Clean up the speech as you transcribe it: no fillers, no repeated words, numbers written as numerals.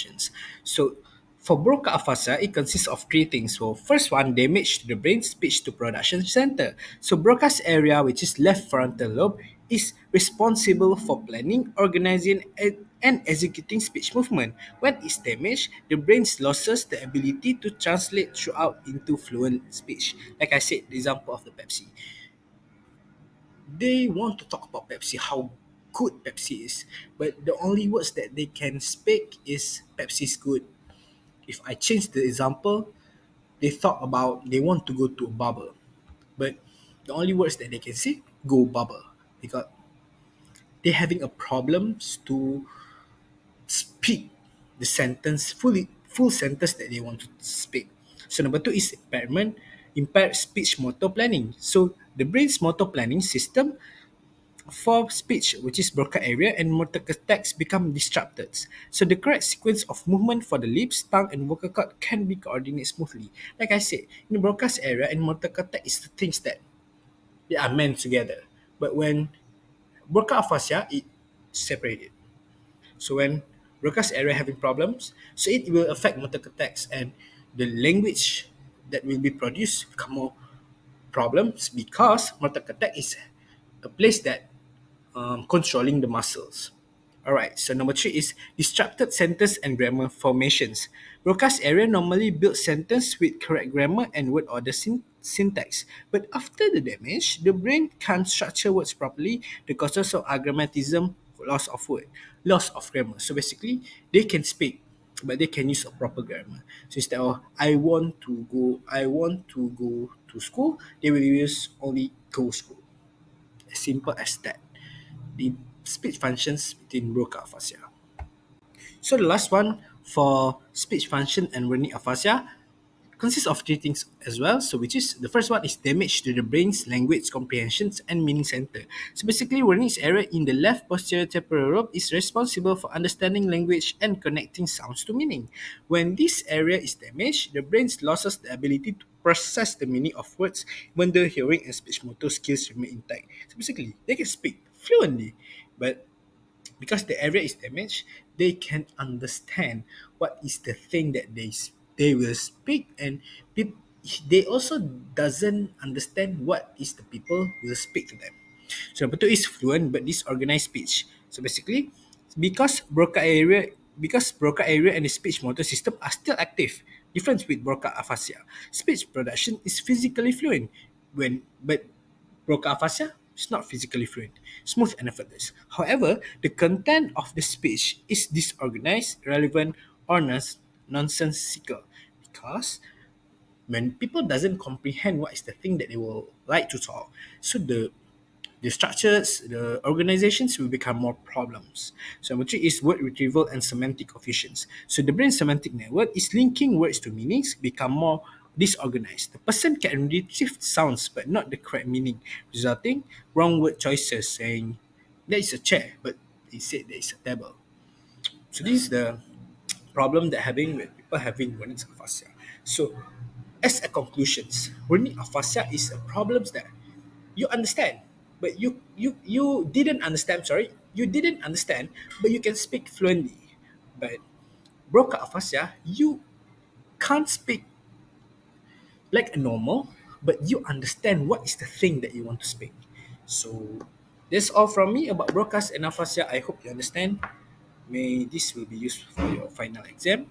functions. So for Broca aphasia, it consists of three things. So first one, damage to the brain speech to production center. So Broca's area, which is left frontal lobe, is responsible for planning, organizing, and executing speech movement. When it's damaged, the brain loses the ability to translate throughout into fluent speech. Like I said, the example of the Pepsi. They want to talk about Pepsi, how good Pepsi is, but the only words that they can speak is Pepsi is good. If I change the example, they want to go to a barber, but the only words that they can say go barber because they're having a problems to speak the sentence full sentence that they want to speak. So number two is impaired speech motor planning. So the brain's motor planning system for speech, which is Broca area and motor cortex, become disrupted. So the correct sequence of movement for the lips, tongue, and vocal cord can be coordinated smoothly. Like I said, in the Broca's area and motor cortex is the things that they are meant together. But when Broca aphasia, it separated. So when Broca's area having problems, so it will affect motor cortex and the language that will be produced become more problems because motor cortex is a place that controlling the muscles. Alright, so number three is disrupted sentence and grammar formations. Broca's area normally builds sentence with correct grammar and word order syntax. But after the damage, the brain can't structure words properly. The causes of agrammatism, loss of word, loss of grammar. So basically, they can speak, but they can use a proper grammar. So instead of I want to go to school, they will use only go school. As simple as that. The speech functions within Broca aphasia. So the last one for speech function and learning aphasia consists of three things as well. So which is the first one is damage to the brain's language comprehensions and meaning center. So basically, Wernicke's area in the left posterior temporal lobe is responsible for understanding language and connecting sounds to meaning. When this area is damaged, the brain loses the ability to process the meaning of words when the hearing and speech motor skills remain intact. So basically, they can speak fluently, but because the area is damaged, they can understand what is the thing that they will speak, and they also doesn't understand what is the people will speak to them. So number two is fluent but disorganized speech. So basically, because Broca area and the speech motor system are still active. Difference with Broca aphasia. Speech production is physically fluent but Broca aphasia is not physically fluent, smooth and effortless. However, the content of the speech is disorganized, irrelevant, or nonsensical because when people doesn't comprehend what is the thing that they will like to talk, so the structures, the organizations will become more problems. So number three is word retrieval and semantic confusions. So the brain semantic network is linking words to meanings become more disorganized. The person can retrieve sounds but not the correct meaning, resulting wrong word choices saying there is a chair but they said there is a table. So this is the problem that having with people having Wernicke aphasia. So as a conclusions, Wernicke aphasia is a problem that you understand, but you didn't understand. Sorry, you didn't understand, but you can speak fluently. But Broca aphasia, you can't speak like a normal, but you understand what is the thing that you want to speak. So that's all from me about Broca's and aphasia. I hope you understand. May this will be useful for your final exam.